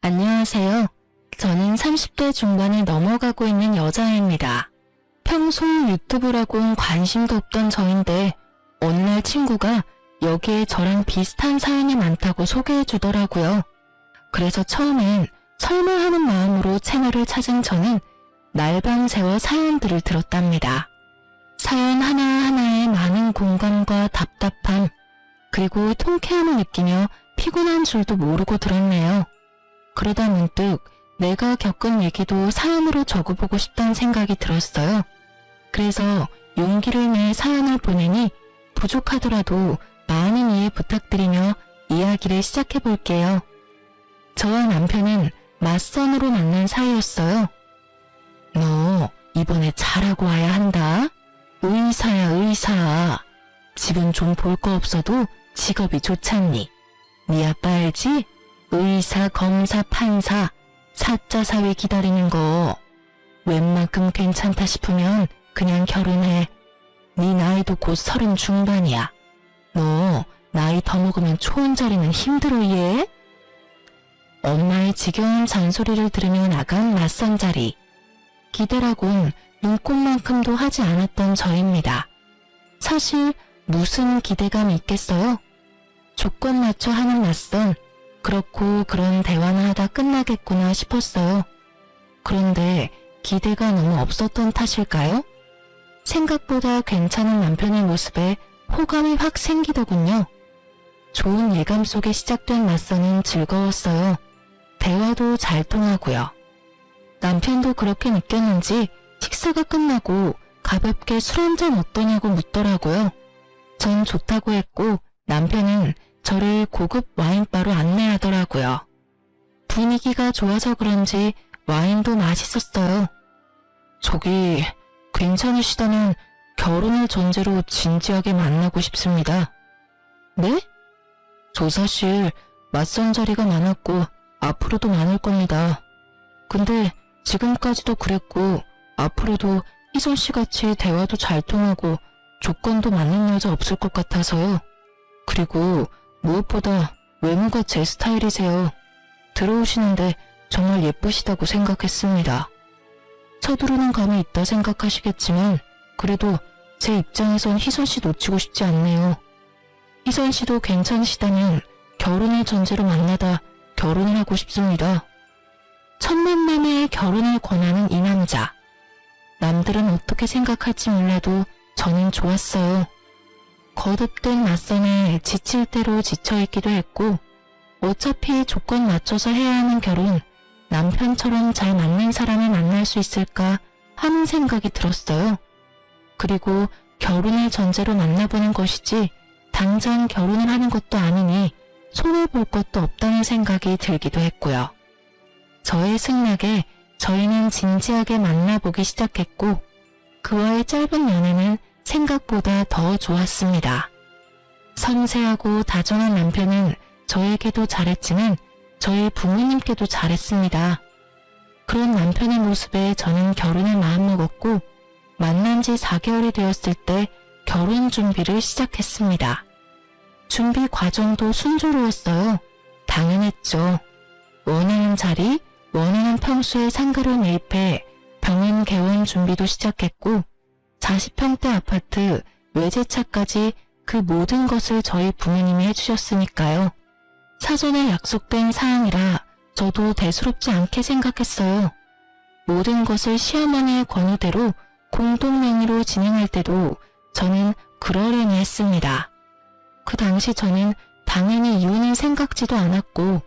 안녕하세요. 저는 30대 중반을 넘어가고 있는 여자입니다. 평소 유튜브라고는 관심도 없던 저인데 어느 날 친구가 여기에 저랑 비슷한 사연이 많다고 소개해 주더라고요. 그래서 처음엔 설문하는 마음으로 채널을 찾은 저는 날밤 새워 사연들을 들었답니다. 사연 하나하나에 많은 공감과 답답함, 그리고 통쾌함을 느끼며 피곤한 줄도 모르고 들었네요. 그러다 문득 내가 겪은 얘기도 사연으로 적어보고 싶다는 생각이 들었어요. 그래서 용기를 내 사연을 보내니 부족하더라도 많은 이해 부탁드리며 이야기를 시작해 볼게요. 저와 남편은 맞선으로 만난 사이였어요. 너 이번에 잘하고 와야 한다. 의사야 의사. 집은 좀 볼 거 없어도 직업이 좋잖니. 네 아빠 알지? 의사, 검사, 판사, 사자 사위 기다리는 거. 웬만큼 괜찮다 싶으면 그냥 결혼해. 네 나이도 곧 30 중반이야. 너 나이 더 먹으면 초혼자리는 힘들어 얘? 엄마의 지겨운 잔소리를 들으며 나간 맞선 자리. 기대라곤 눈꼽만큼도 하지 않았던 저입니다. 사실 무슨 기대감이 있겠어요? 조건 맞춰 하는 맞선, 그렇고 그런 대화나 하다 끝나겠구나 싶었어요. 그런데 기대가 너무 없었던 탓일까요? 생각보다 괜찮은 남편의 모습에 호감이 확 생기더군요. 좋은 예감 속에 시작된 맞선은 즐거웠어요. 대화도 잘 통하고요. 남편도 그렇게 느꼈는지 식사가 끝나고 가볍게 술 한잔 어떠냐고 묻더라고요. 전 좋다고 했고 남편은 저를 고급 와인바로 안내하더라고요. 분위기가 좋아서 그런지 와인도 맛있었어요. 저기 괜찮으시다면 결혼을 전제로 진지하게 만나고 싶습니다. 네? 저 사실 맞선 자리가 많았고 앞으로도 많을 겁니다. 근데 지금까지도 그랬고 앞으로도 희선씨같이 대화도 잘 통하고 조건도 맞는 여자 없을 것 같아서요. 그리고 무엇보다 외모가 제 스타일이세요. 들어오시는데 정말 예쁘시다고 생각했습니다. 서두르는 감이 있다 생각하시겠지만 그래도 제 입장에선 희선씨 놓치고 싶지 않네요. 희선씨도 괜찮으시다면 결혼을 전제로 만나다 결혼을 하고 싶습니다. 첫 만남에 결혼을 권하는 이 남자. 남들은 어떻게 생각할지 몰라도 저는 좋았어요. 거듭된 맞선에 지칠 대로 지쳐있기도 했고 어차피 조건 맞춰서 해야 하는 결혼, 남편처럼 잘 맞는 사람을 만날 수 있을까 하는 생각이 들었어요. 그리고 결혼을 전제로 만나보는 것이지 당장 결혼을 하는 것도 아니니 손해볼 것도 없다는 생각이 들기도 했고요. 저의 승낙에 저희는 진지하게 만나보기 시작했고 그와의 짧은 연애는 생각보다 더 좋았습니다. 섬세하고 다정한 남편은 저에게도 잘했지만 저희 부모님께도 잘했습니다. 그런 남편의 모습에 저는 결혼을 마음먹었고 만난 지 4개월이 되었을 때 결혼 준비를 시작했습니다. 준비 과정도 순조로웠어요. 당연했죠. 원하는 자리, 원하는 평수의 상가를 매입해 병원 개원 준비도 시작했고 40평대 아파트, 외제차까지 그 모든 것을 저희 부모님이 해주셨으니까요. 사전에 약속된 사항이라 저도 대수롭지 않게 생각했어요. 모든 것을 시어머니의 권유대로 공동명의로 진행할 때도 저는 그러려니 했습니다. 그 당시 저는 당연히 이혼을 생각지도 않았고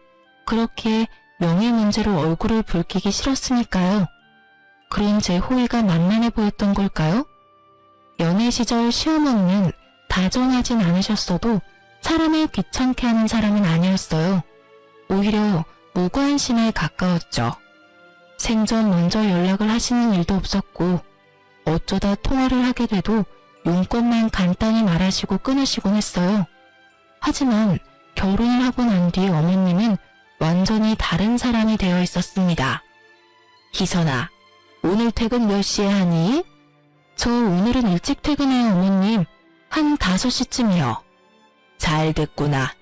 그렇게 명예 문제로 얼굴을 붉히기 싫었으니까요. 그런 제 호의가 만만해 보였던 걸까요? 연애 시절 시어머니는 다정하진 않으셨어도 사람을 귀찮게 하는 사람은 아니었어요. 오히려 무관심에 가까웠죠. 생전 먼저 연락을 하시는 일도 없었고 어쩌다 통화를 하게 돼도 용건만 간단히 말하시고 끊으시곤 했어요. 하지만 결혼을 하고 난 뒤 어머님은 완전히 다른 사람이 되어 있었습니다. 희선아, 오늘 퇴근 몇 시에 하니? 저 오늘은 일찍 퇴근해요 어머님. 한 5시쯤이요. 잘 됐구나.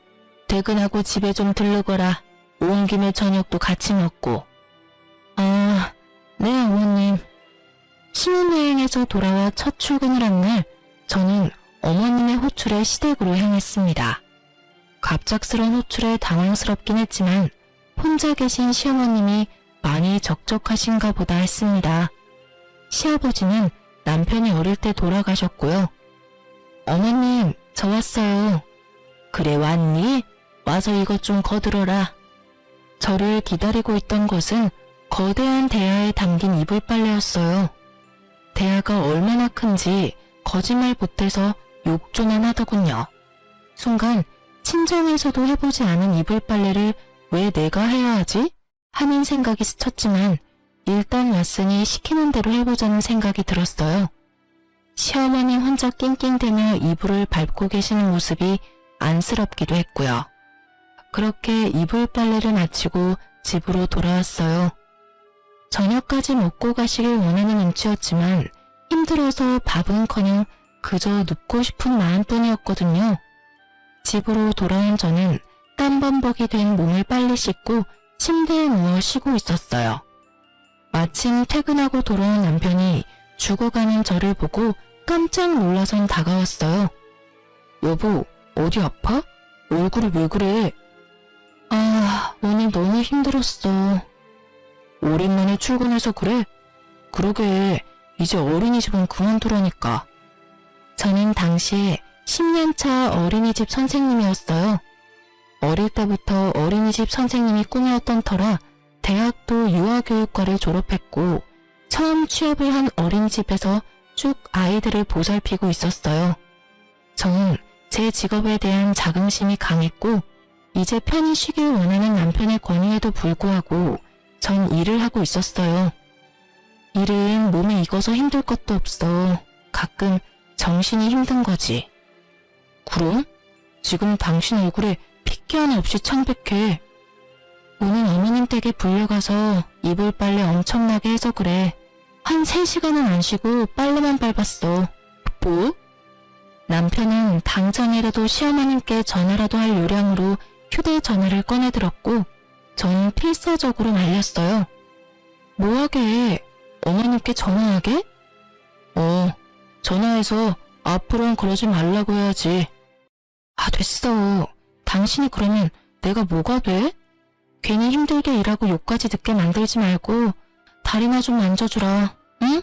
퇴근하고 집에 좀 들르거라. 온 김에 저녁도 같이 먹고. 아, 네 어머님. 신혼여행에서 돌아와 첫 출근을 한 날 저는 어머님의 호출에 시댁으로 향했습니다. 갑작스런 호출에 당황스럽긴 했지만 혼자 계신 시어머님이 많이 적적하신가 보다 했습니다. 시아버지는 남편이 어릴 때 돌아가셨고요. 어머님, 저 왔어요. 그래 왔니? 와서 이것 좀 거들어라. 저를 기다리고 있던 것은 거대한 대야에 담긴 이불 빨래였어요. 대야가 얼마나 큰지 거짓말 못해서 욕조만 하더군요. 순간 친정에서도 해보지 않은 이불 빨래를 왜 내가 해야 하지? 하는 생각이 스쳤지만 일단 왔으니 시키는 대로 해보자는 생각이 들었어요. 시어머니 혼자 낑낑대며 이불을 밟고 계시는 모습이 안쓰럽기도 했고요. 그렇게 이불 빨래를 마치고 집으로 돌아왔어요. 저녁까지 먹고 가시길 원하는 눈치였지만 힘들어서 밥은커녕 그저 눕고 싶은 마음뿐이었거든요. 집으로 돌아온 저는 땀범벅이 된 몸을 빨리 씻고 침대에 누워 쉬고 있었어요. 마침 퇴근하고 돌아온 남편이 죽어가는 저를 보고 깜짝 놀라선 다가왔어요. 여보, 어디 아파? 얼굴이 왜 그래? 아, 오늘 너무 힘들었어. 오랜만에 출근해서 그래? 그러게, 이제 어린이집은 그만두라니까. 저는 당시에 10년차 어린이집 선생님이었어요. 어릴 때부터 어린이집 선생님이 꿈이었던 터라 대학도 유아교육과를 졸업했고 처음 취업을 한 어린이집에서 쭉 아이들을 보살피고 있었어요. 저는 제 직업에 대한 자긍심이 강했고 이제 편히 쉬길 원하는 남편의 권유에도 불구하고 전 일을 하고 있었어요. 일은 몸에 익어서 힘들 것도 없어. 가끔 정신이 힘든 거지. 그럼? 지금 당신 얼굴에 핏기 하나 없이 창백해. 오늘 어머님 댁에 불려가서 이불 빨래 엄청나게 해서 그래. 한 3시간은 안 쉬고 빨래만 밟았어. 뭐? 남편은 당장이라도 시어머님께 전화라도 할 요량으로 휴대전화를 꺼내들었고 저는 필사적으로 말렸어요. 뭐하게? 어머님께 전화하게? 전화해서 앞으로는 그러지 말라고 해야지. 아, 됐어. 당신이 그러면 내가 뭐가 돼? 괜히 힘들게 일하고 욕까지 듣게 만들지 말고 다리나 좀 만져주라, 응?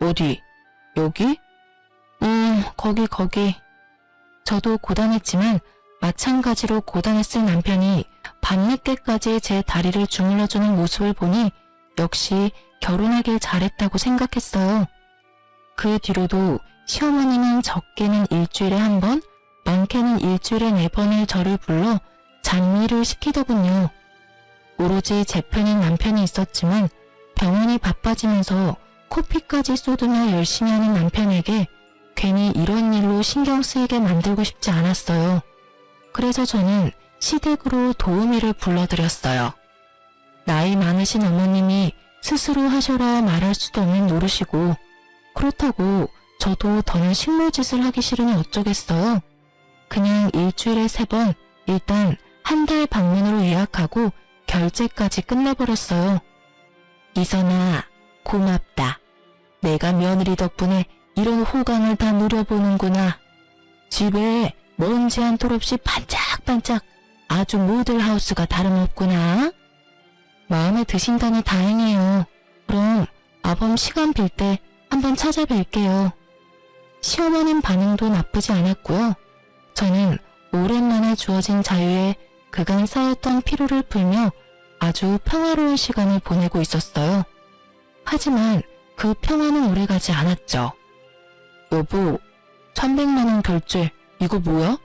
어디? 여기? 거기. 저도 고단했지만 마찬가지로 고단했을 남편이 밤늦게까지 제 다리를 주물러주는 모습을 보니 역시 결혼하길 잘했다고 생각했어요. 그 뒤로도 시어머님은 적게는 일주일에 1번, 많게는 일주일에 4번을 저를 불러 잡일을 시키더군요. 오로지 제 편인 남편이 있었지만 병원이 바빠지면서 코피까지 쏟으며 열심히 하는 남편에게 괜히 이런 일로 신경 쓰이게 만들고 싶지 않았어요. 그래서 저는 시댁으로 도우미를 불러들였어요. 나이 많으신 어머님이 스스로 하셔라 말할 수도 없는 노릇이고 그렇다고 저도 더는 식모짓을 하기 싫으니 어쩌겠어요. 그냥 일주일에 3번 일단 한 달 방문으로 예약하고 결제까지 끝내버렸어요. 이선아, 고맙다. 내가 며느리 덕분에 이런 호강을 다 누려보는구나. 집에 먼지 한 톨 없이 반짝반짝 아주 모델하우스가 다름없구나. 마음에 드신다니 다행이에요. 그럼 아범 시간 빌 때 한번 찾아뵐게요. 시어머님 반응도 나쁘지 않았고요. 저는 오랜만에 주어진 자유에 그간 쌓였던 피로를 풀며 아주 평화로운 시간을 보내고 있었어요. 하지만 그 평화는 오래가지 않았죠. 여보, 300만 원 결제, 이거 뭐야?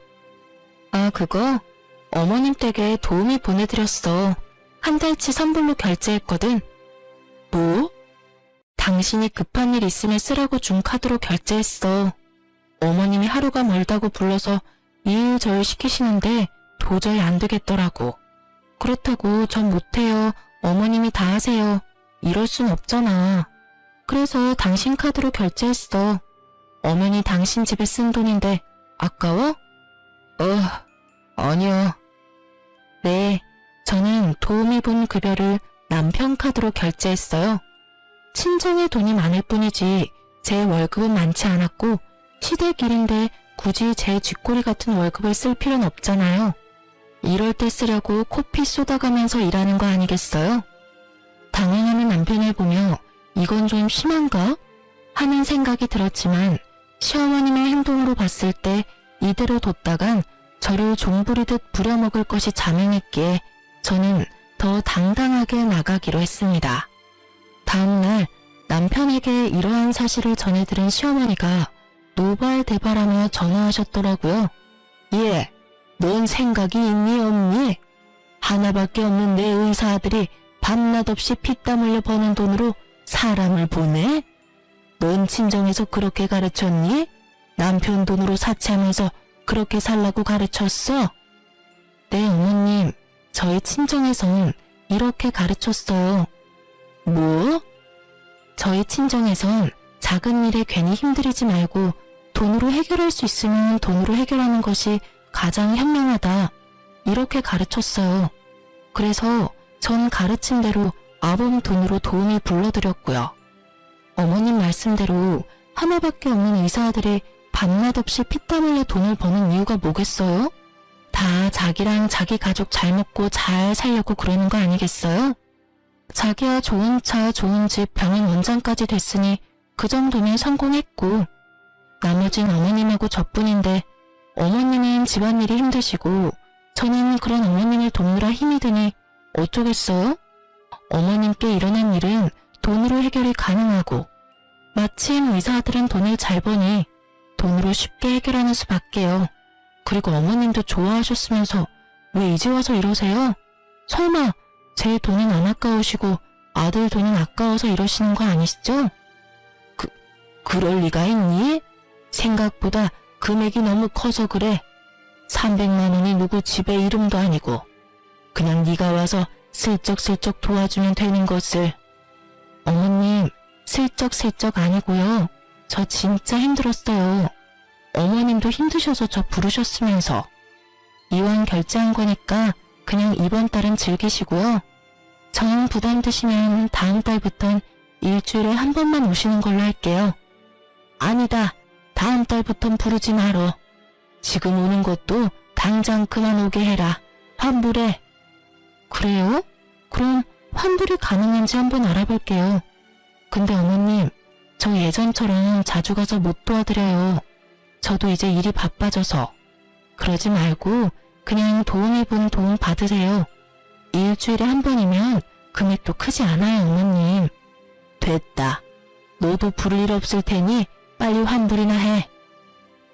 아, 그거? 어머님 댁에 도우미 보내드렸어. 한 달치 선불로 결제했거든. 뭐? 당신이 급한 일 있으면 쓰라고 준 카드로 결제했어. 어머님이 하루가 멀다고 불러서 이 일 저 일 시키시는데 도저히 안 되겠더라고. 그렇다고 전 못해요. 어머님이 다 하세요. 이럴 순 없잖아. 그래서 당신 카드로 결제했어. 어머니 당신 집에 쓴 돈인데 아까워? 아니야. 네, 저는 도우미분 급여를 남편 카드로 결제했어요. 친정의 돈이 많을 뿐이지 제 월급은 많지 않았고 시댁 일인데 굳이 제 쥐꼬리 같은 월급을 쓸 필요는 없잖아요. 이럴 때 쓰려고 코피 쏟아가면서 일하는 거 아니겠어요? 당황하는 남편을 보며 이건 좀 심한가? 하는 생각이 들었지만 시어머님의 행동으로 봤을 때 이대로 뒀다간 저를 종부리듯 부려먹을 것이 자명했기에 저는 더 당당하게 나가기로 했습니다. 다음날 남편에게 이러한 사실을 전해들은 시어머니가 노발대발하며 전화하셨더라고요. 예, 넌 생각이 있니 없니? 하나밖에 없는 내 의사 아들이 밤낮 없이 피땀 흘려 버는 돈으로 사람을 보내? 넌 친정에서 그렇게 가르쳤니? 남편 돈으로 사치하면서 그렇게 살라고 가르쳤어? 네, 어머님. 저희 친정에선 이렇게 가르쳤어요. 뭐? 저희 친정에선 작은 일에 괜히 힘들이지 말고 돈으로 해결할 수 있으면 돈으로 해결하는 것이 가장 현명하다. 이렇게 가르쳤어요. 그래서 전 가르친 대로 아범 돈으로 도움이 불러드렸고요. 어머님 말씀대로 하나밖에 없는 의사아들이 밤낮 없이 피땀 흘려 돈을 버는 이유가 뭐겠어요? 다 자기랑 자기 가족 잘 먹고 잘 살려고 그러는 거 아니겠어요? 자기야 좋은 차, 좋은 집, 병원 원장까지 됐으니 그 정도면 성공했고 나머진 어머님하고 저뿐인데 어머님은 집안일이 힘드시고 저는 그런 어머님을 돕느라 힘이 드니 어쩌겠어요? 어머님께 일어난 일은 돈으로 해결이 가능하고 마침 의사들은 돈을 잘 버니 돈으로 쉽게 해결하는 수밖에요. 그리고 어머님도 좋아하셨으면서 왜 이제 와서 이러세요? 설마 제 돈은 안 아까우시고 아들 돈은 아까워서 이러시는 거 아니시죠? 그럴 리가 있니? 생각보다 금액이 너무 커서 그래. 300만 원이 누구 집의 이름도 아니고 그냥 네가 와서 슬쩍슬쩍 도와주면 되는 것을. 어머님, 슬쩍슬쩍 아니고요. 저 진짜 힘들었어요. 어머님도 힘드셔서 저 부르셨으면서. 이왕 결제한 거니까 그냥 이번 달은 즐기시고요. 정 부담 드시면 다음 달부턴 일주일에 한 번만 오시는 걸로 할게요. 아니다. 다음 달부턴 부르지 말어. 지금 오는 것도 당장 그만 오게 해라. 환불해. 그래요? 그럼 환불이 가능한지 한번 알아볼게요. 근데 어머님, 저 예전처럼 자주 가서 못 도와드려요. 저도 이제 일이 바빠져서. 그러지 말고 그냥 도우미분 도움 받으세요. 일주일에 한 번이면 금액도 크지 않아요, 어머님. 됐다. 너도 부를 일 없을 테니 빨리 환불이나 해.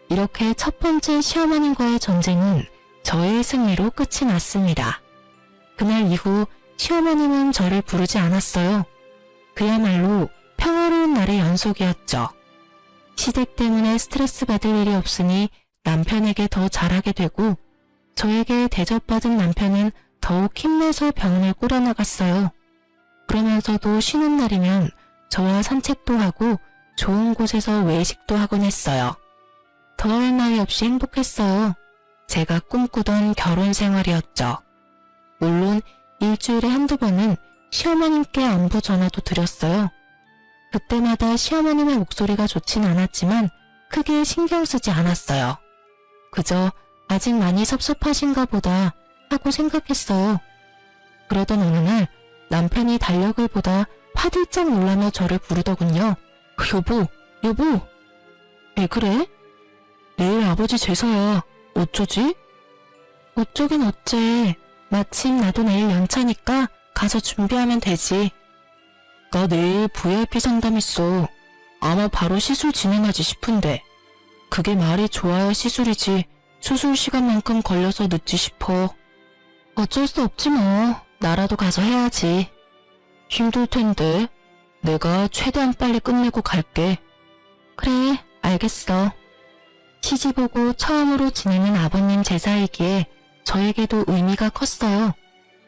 이렇게 첫 번째 시어머님과의 전쟁은 저의 승리로 끝이 났습니다. 그날 이후 시어머님은 저를 부르지 않았어요. 그야말로 평화로운 날의 연속이었죠. 시댁 때문에 스트레스 받을 일이 없으니 남편에게 더 잘하게 되고 저에게 대접받은 남편은 더욱 힘내서 병원을 꾸려나갔어요. 그러면서도 쉬는 날이면 저와 산책도 하고 좋은 곳에서 외식도 하곤 했어요. 더할 나위 없이 행복했어요. 제가 꿈꾸던 결혼 생활이었죠. 물론 일주일에 한두 번은 시어머님께 안부 전화도 드렸어요. 그때마다 시어머님의 목소리가 좋진 않았지만 크게 신경 쓰지 않았어요. 그저 아직 많이 섭섭하신가 보다 하고 생각했어요. 그러던 어느 날 남편이 달력을 보다 화들짝 놀라며 저를 부르더군요. 여보. 왜 그래? 내일 아버지 제사야. 어쩌지? 어쩌긴 어째. 마침 나도 내일 연차니까 가서 준비하면 되지. 나 내일 VIP 상담 있어. 아마 바로 시술 진행하지 싶은데. 그게 말이 좋아야 시술이지. 수술 시간만큼 걸려서 늦지 싶어. 어쩔 수 없지 뭐. 나라도 가서 해야지. 힘들 텐데. 내가 최대한 빨리 끝내고 갈게. 그래, 알겠어. 시집 오고 처음으로 지내는 아버님 제사이기에 저에게도 의미가 컸어요.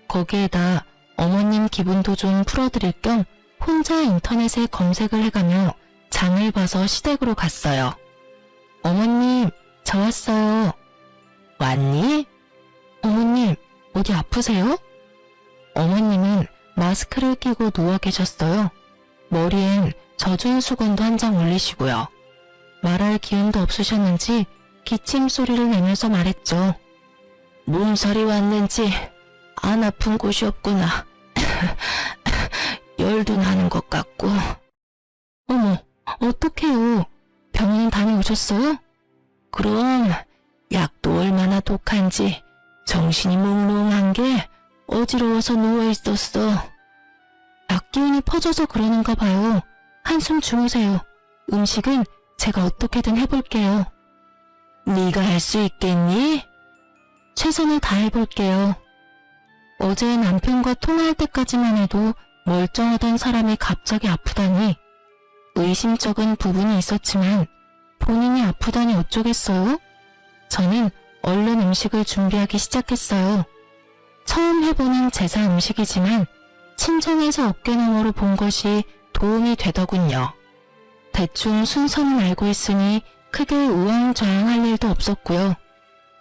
거기에다 어머님 기분도 좀 풀어드릴 겸 혼자 인터넷에 검색을 해가며 장을 봐서 시댁으로 갔어요. 어머님, 저 왔어요. 왔니? 어머님, 어디 아프세요? 어머님은 마스크를 끼고 누워 계셨어요. 머리엔 젖은 수건도 한 장 올리시고요. 말할 기운도 없으셨는지 기침 소리를 내면서 말했죠. 몸살이 왔는지 안 아픈 곳이 없구나. 열도 나는 것 같고. 어머, 어떡해요. 병원 다녀오셨어요? 그럼 약도 얼마나 독한지 정신이 몽롱한 게 어지러워서 누워있었어. 약 기운이 퍼져서 그러는가 봐요. 한숨 주무세요. 음식은 제가 어떻게든 해볼게요. 네가 할 수 있겠니? 최선을 다해볼게요. 어제 남편과 통화할 때까지만 해도 멀쩡하던 사람이 갑자기 아프다니 의심쩍은 부분이 있었지만 본인이 아프다니 어쩌겠어요? 저는 얼른 음식을 준비하기 시작했어요. 처음 해보는 제사 음식이지만 친정에서 어깨너머로 본 것이 도움이 되더군요. 대충 순서는 알고 있으니 크게 우왕좌왕할 일도 없었고요.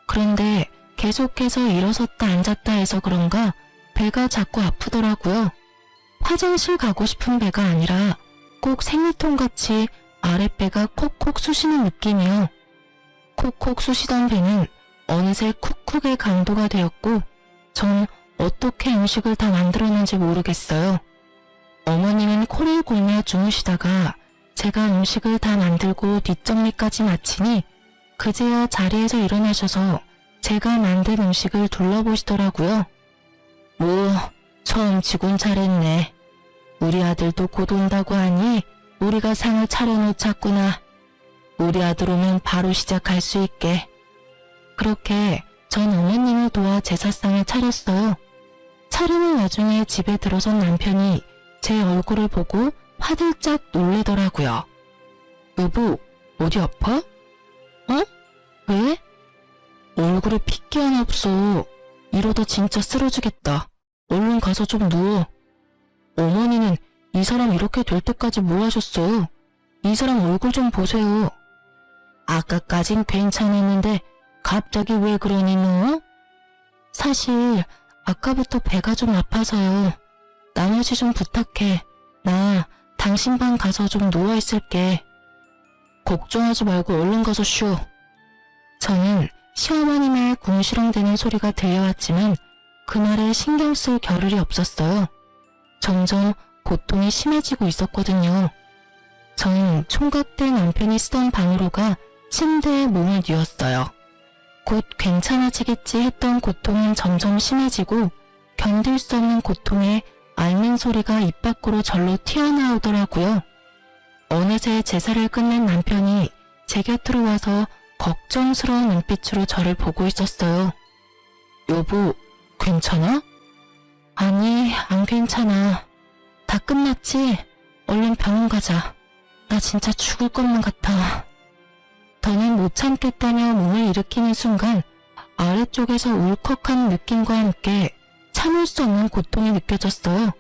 그런데 계속해서 일어섰다 앉았다 해서 그런가 배가 자꾸 아프더라고요. 화장실 가고 싶은 배가 아니라 꼭 생리통같이 아랫배가 콕콕 쑤시는 느낌이요. 콕콕 쑤시던 배는 어느새 쿡쿡의 강도가 되었고 전 어떻게 음식을 다 만들었는지 모르겠어요. 어머님은 코를 골며 주무시다가 제가 음식을 다 만들고 뒷정리까지 마치니 그제야 자리에서 일어나셔서 제가 만든 음식을 둘러보시더라고요. 뭐 처음 치곤 잘했네. 우리 아들도 곧 온다고 하니 우리가 상을 차려놓자꾸나. 우리 아들 오면 바로 시작할 수 있게. 그렇게 전 어머님을 도와 제사상을 차렸어요. 차리는 와중에 집에 들어선 남편이 제 얼굴을 보고 화들짝 놀래더라고요. 여보, 어디 아파? 어? 왜? 얼굴에 핏기 하나 없어. 이러다 진짜 쓰러지겠다. 얼른 가서 좀 누워. 어머니는 이 사람 이렇게 될 때까지 뭐 하셨어요? 이 사람 얼굴 좀 보세요. 아까까진 괜찮았는데 갑자기 왜 그러니 너? 사실 아까부터 배가 좀 아파서요. 나머지 좀 부탁해. 나 당신 방 가서 좀 누워있을게. 걱정하지 말고 얼른 가서 쉬어. 저는 시어머님의 궁시렁대는 소리가 들려왔지만 그 말에 신경 쓸 겨를이 없었어요. 점점 고통이 심해지고 있었거든요. 전 총각된 남편이 쓰던 방으로 가 침대에 몸을 뉘었어요. 곧 괜찮아지겠지 했던 고통은 점점 심해지고 견딜 수 없는 고통에 앓는 소리가 입 밖으로 절로 튀어나오더라고요. 어느새 제사를 끝낸 남편이 제 곁으로 와서 걱정스러운 눈빛으로 저를 보고 있었어요. 여보, 괜찮아? 아니, 안 괜찮아. 다 끝났지? 얼른 병원 가자. 나 진짜 죽을 것만 같아. 더는 못 참겠다며 몸을 일으키는 순간 아래쪽에서 울컥한 느낌과 함께 참을 수 없는 고통이 느껴졌어요.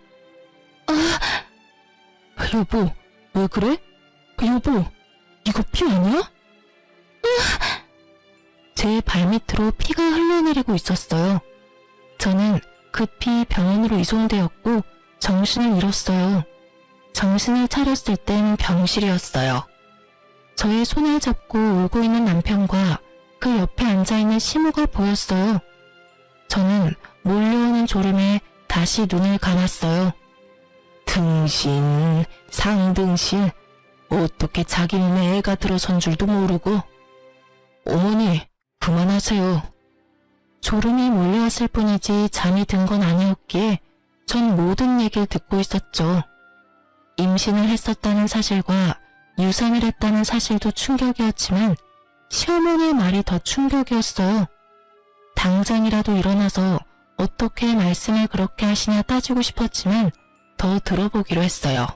여보, 왜 그래? 여보, 이거 피 아니야? 제 발밑으로 피가 흘러내리고 있었어요. 저는 급히 병원으로 이송되었고 정신을 잃었어요. 정신을 차렸을 땐 병실이었어요. 저의 손을 잡고 울고 있는 남편과 그 옆에 앉아있는 시모가 보였어요. 저는 몰려오는 졸음에 다시 눈을 감았어요. 등신, 상등신, 어떻게 자기 몸에 애가 들어선 줄도 모르고. 어머니, 그만하세요. 졸음이 몰려왔을 뿐이지 잠이 든 건 아니었기에 전 모든 얘기를 듣고 있었죠. 임신을 했었다는 사실과 유산을 했다는 사실도 충격이었지만 시어머니의 말이 더 충격이었어요. 당장이라도 일어나서 어떻게 말씀을 그렇게 하시냐 따지고 싶었지만 더 들어보기로 했어요.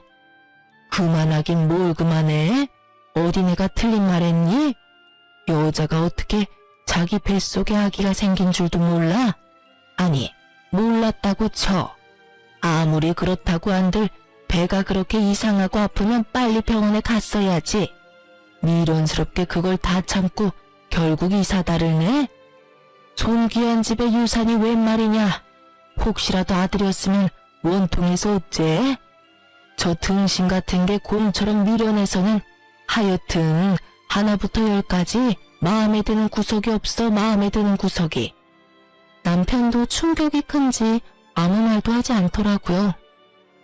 그만하긴 뭘 그만해? 어디 내가 틀린 말 했니? 여자가 어떻게 자기 뱃속에 아기가 생긴 줄도 몰라? 아니, 몰랐다고 쳐. 아무리 그렇다고 한들 배가 그렇게 이상하고 아프면 빨리 병원에 갔어야지. 미련스럽게 그걸 다 참고 결국 이 사달을 내? 존귀한 집의 유산이 웬 말이냐? 혹시라도 아들이었으면 원통에서 어째? 저 등신 같은 게 곰처럼 미련해서는 하여튼 하나부터 열까지 마음에 드는 구석이 없어. 마음에 드는 구석이. 남편도 충격이 큰지 아무 말도 하지 않더라고요.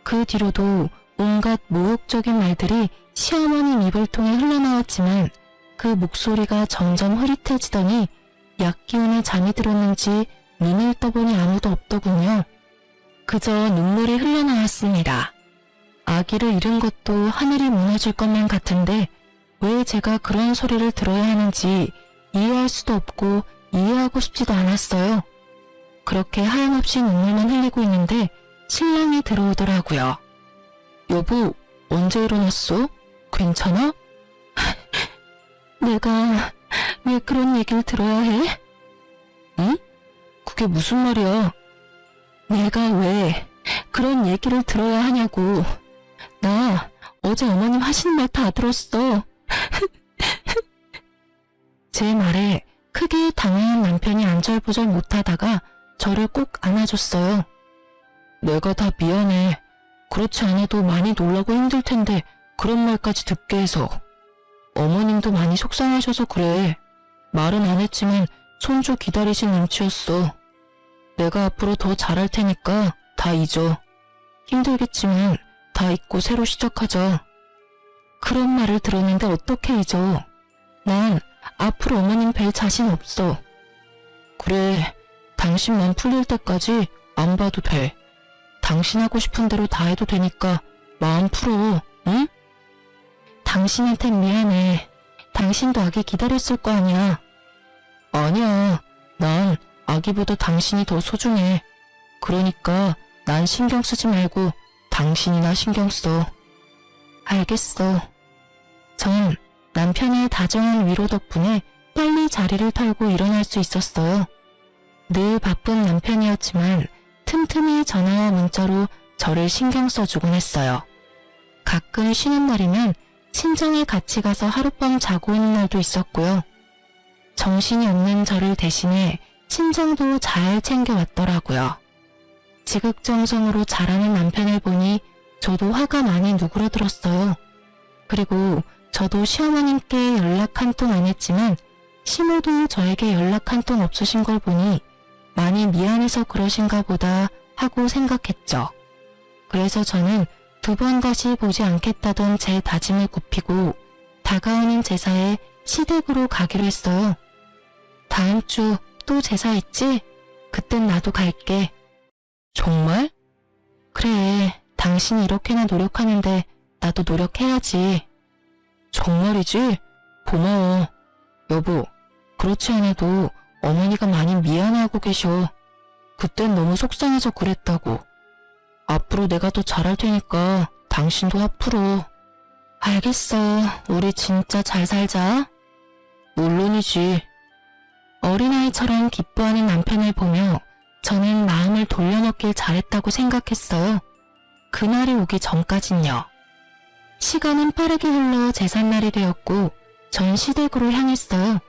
그 뒤로도 온갖 모욕적인 말들이 시어머님 입을 통해 흘러나왔지만 그 목소리가 점점 흐릿해지더니 약기운에 잠이 들었는지 눈을 떠보니 아무도 없더군요. 그저 눈물이 흘러나왔습니다. 아기를 잃은 것도 하늘이 무너질 것만 같은데 왜 제가 그런 소리를 들어야 하는지 이해할 수도 없고 이해하고 싶지도 않았어요. 그렇게 하염없이 눈물만 흘리고 있는데 신랑이 들어오더라고요. 여보, 언제 일어났어? 괜찮아? 내가 왜 그런 얘기를 들어야 해? 응? 그게 무슨 말이야? 내가 왜 그런 얘기를 들어야 하냐고. 나 어제 어머님 하시는 말 다 들었어. 제 말에 크게 당황한 남편이 안절부절 못하다가 저를 꼭 안아줬어요. 내가 다 미안해. 그렇지 않아도 많이 놀라고 힘들 텐데 그런 말까지 듣게 해서. 어머님도 많이 속상하셔서 그래. 말은 안 했지만 손주 기다리신 눈치였어. 내가 앞으로 더 잘할 테니까 다 잊어. 힘들겠지만 다 잊고 새로 시작하자. 그런 말을 들었는데 어떻게 잊어. 난 앞으로 어머님 뵐 자신 없어. 그래, 당신 맘 풀릴 때까지 안 봐도 돼. 당신 하고 싶은 대로 다 해도 되니까 마음 풀어, 응? 당신한텐 미안해. 당신도 아기 기다렸을 거 아니야. 아니야, 난 아기보다 당신이 더 소중해. 그러니까 난 신경 쓰지 말고 당신이나 신경 써. 알겠어. 전 남편의 다정한 위로 덕분에 빨리 자리를 털고 일어날 수 있었어요. 늘 바쁜 남편이었지만 틈틈이 전화와 문자로 저를 신경 써주곤 했어요. 가끔 쉬는 날이면 친정에 같이 가서 하룻밤 자고 오는 날도 있었고요. 정신이 없는 저를 대신해 친정도 잘 챙겨왔더라고요. 지극정성으로 잘하는 남편을 보니 저도 화가 많이 누그러들었어요. 그리고 저도 시어머님께 연락 한 통 안 했지만 시모도 저에게 연락 한 통 없으신 걸 보니 많이 미안해서 그러신가 보다 하고 생각했죠. 그래서 저는 2번 다시 보지 않겠다던 제 다짐을 굽히고 다가오는 제사에 시댁으로 가기로 했어요. 다음 주 또 제사 있지? 그땐 나도 갈게. 정말? 그래, 당신이 이렇게나 노력하는데 나도 노력해야지. 정말이지? 고마워. 여보, 그렇지 않아도 어머니가 많이 미안해하고 계셔. 그땐 너무 속상해서 그랬다고. 앞으로 내가 더 잘할 테니까 당신도 앞으로. 알겠어. 우리 진짜 잘 살자. 물론이지. 어린아이처럼 기뻐하는 남편을 보며 저는 마음을 돌려놓길 잘했다고 생각했어요. 그날이 오기 전까진요. 시간은 빠르게 흘러 제삿날이 되었고 전 시댁으로 향했어요.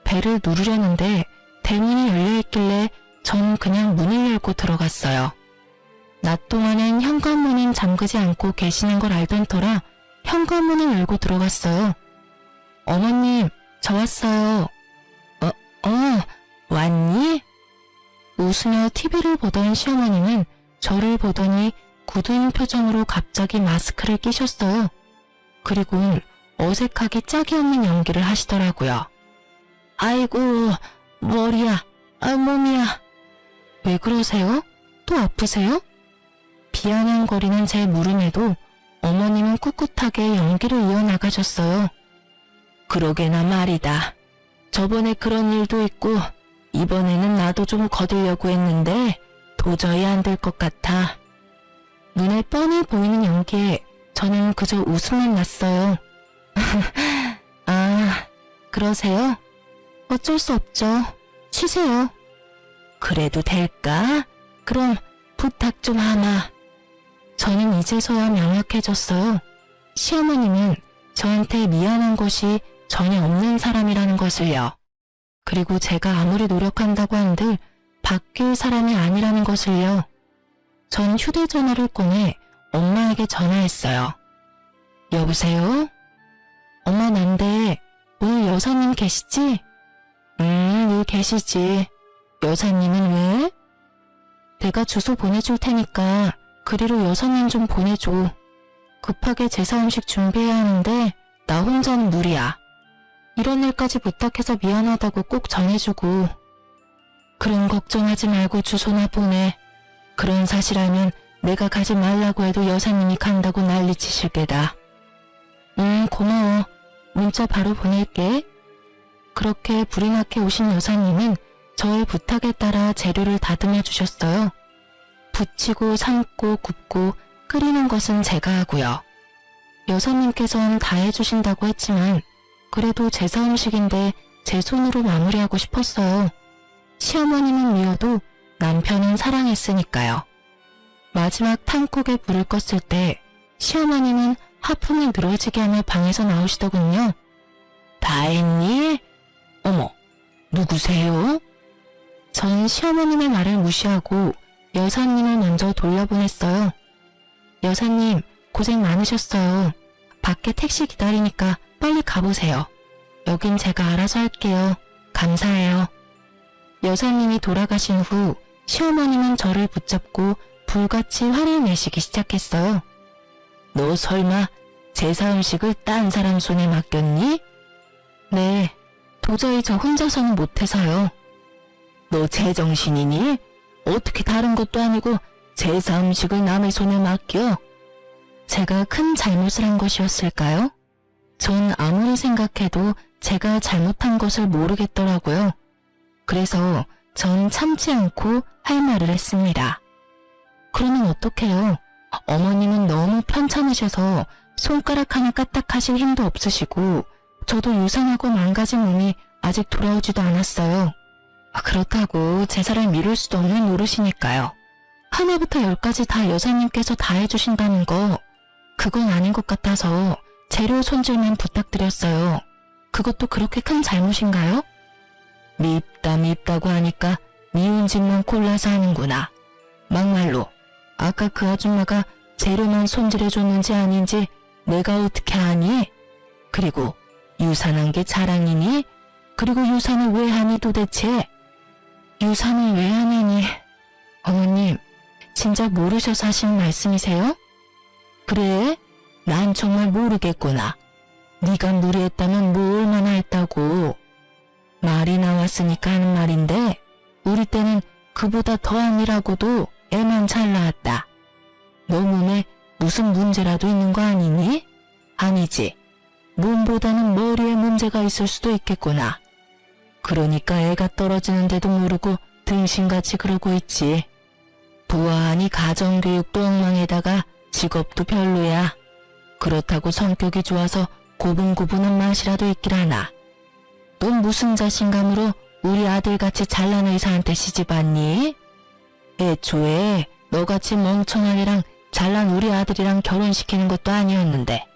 배를 누르려는데 대문이 열려있길래 전 그냥 문을 열고 들어갔어요. 낮 동안은 현관문은 잠그지 않고 계시는 걸 알던 터라 현관문을 열고 들어갔어요. 어머님, 저 왔어요. 왔니? 웃으며 TV를 보던 시어머님은 저를 보더니 굳은 표정으로 갑자기 마스크를 끼셨어요. 그리고 어색하게 짝이 없는 연기를 하시더라고요. 아이고, 머리야, 몸이야. 왜 그러세요? 또 아프세요? 비아냥거리는 제 물음에도 어머님은 꿋꿋하게 연기를 이어나가셨어요. 그러게나 말이다. 저번에 그런 일도 있고 이번에는 나도 좀 거들려고 했는데 도저히 안 될 것 같아. 눈에 뻔히 보이는 연기에 저는 그저 웃음만 났어요. 아, 그러세요? 어쩔 수 없죠. 쉬세요. 그래도 될까? 그럼 부탁 좀 하마. 저는 이제서야 명확해졌어요. 시어머님은 저한테 미안한 것이 전혀 없는 사람이라는 것을요. 그리고 제가 아무리 노력한다고 한들 바뀔 사람이 아니라는 것을요. 전 휴대전화를 꺼내 엄마에게 전화했어요. 여보세요? 엄마 난데 오늘 여사님 계시지? 늘 계시지. 여사님은 왜? 내가 주소 보내줄 테니까 그리로 여사님 좀 보내줘. 급하게 제사 음식 준비해야 하는데 나 혼자는 무리야. 이런 일까지 부탁해서 미안하다고 꼭 전해주고. 그런 걱정하지 말고 주소나 보내. 그런 사실 알면 내가 가지 말라고 해도 여사님이 간다고 난리치실 게다. 고마워. 문자 바로 보낼게. 그렇게 불이 나게 오신 여사님은 저의 부탁에 따라 재료를 다듬어 주셨어요. 부치고 삶고 굽고 끓이는 것은 제가 하고요. 여사님께서는 다 해주신다고 했지만 그래도 제사 음식인데 제 손으로 마무리하고 싶었어요. 시어머님은 미워도 남편은 사랑했으니까요. 마지막 탕국에 불을 껐을 때 시어머님은 하품이 늘어지게 하며 방에서 나오시더군요. 다 했니? 어머, 누구세요? 전 시어머님의 말을 무시하고 여사님을 먼저 돌려보냈어요. 여사님, 고생 많으셨어요. 밖에 택시 기다리니까 빨리 가보세요. 여긴 제가 알아서 할게요. 감사해요. 여사님이 돌아가신 후 시어머님은 저를 붙잡고 불같이 화를 내시기 시작했어요. 너 설마 제사 음식을 딴 사람 손에 맡겼니? 네, 도저히 저 혼자서는 못해서요. 너 제정신이니? 어떻게 다른 것도 아니고 제사 음식을 남의 손에 맡겨? 제가 큰 잘못을 한 것이었을까요? 전 아무리 생각해도 제가 잘못한 것을 모르겠더라고요. 그래서 전 참지 않고 할 말을 했습니다. 그러면 어떡해요? 어머님은 너무 편찮으셔서 손가락 하나 까딱하실 힘도 없으시고 저도 유산하고 망가진 몸이 아직 돌아오지도 않았어요. 그렇다고 제사를 미룰 수도 없는 노릇이니까요. 하나부터 열까지 다 여사님께서 다 해주신다는 거 그건 아닌 것 같아서 재료 손질만 부탁드렸어요. 그것도 그렇게 큰 잘못인가요? 밉다고 하니까 미운 짓만 골라서 하는구나. 막말로 아까 그 아줌마가 재료만 손질해줬는지 아닌지 내가 어떻게 아니? 그리고 유산한 게 자랑이니? 그리고 유산을 왜 하니 도대체? 유산을 왜 하냐니? 어머님, 진작 모르셔서 하시는 말씀이세요? 그래? 난 정말 모르겠구나. 네가 무리했다면 뭐 얼마나 했다고. 말이 나왔으니까 하는 말인데 우리 때는 그보다 더한 일하고도 애만 잘 나왔다. 너 몸에 무슨 문제라도 있는 거 아니니? 아니지. 몸보다는 머리에 문제가 있을 수도 있겠구나. 그러니까 애가 떨어지는데도 모르고 등신같이 그러고 있지. 보아하니 가정교육도 엉망에다가 직업도 별로야. 그렇다고 성격이 좋아서 고분고분한 맛이라도 있길 하나. 넌 무슨 자신감으로 우리 아들같이 잘난 의사한테 시집왔니? 애초에 너같이 멍청한 애랑 잘난 우리 아들이랑 결혼시키는 것도 아니었는데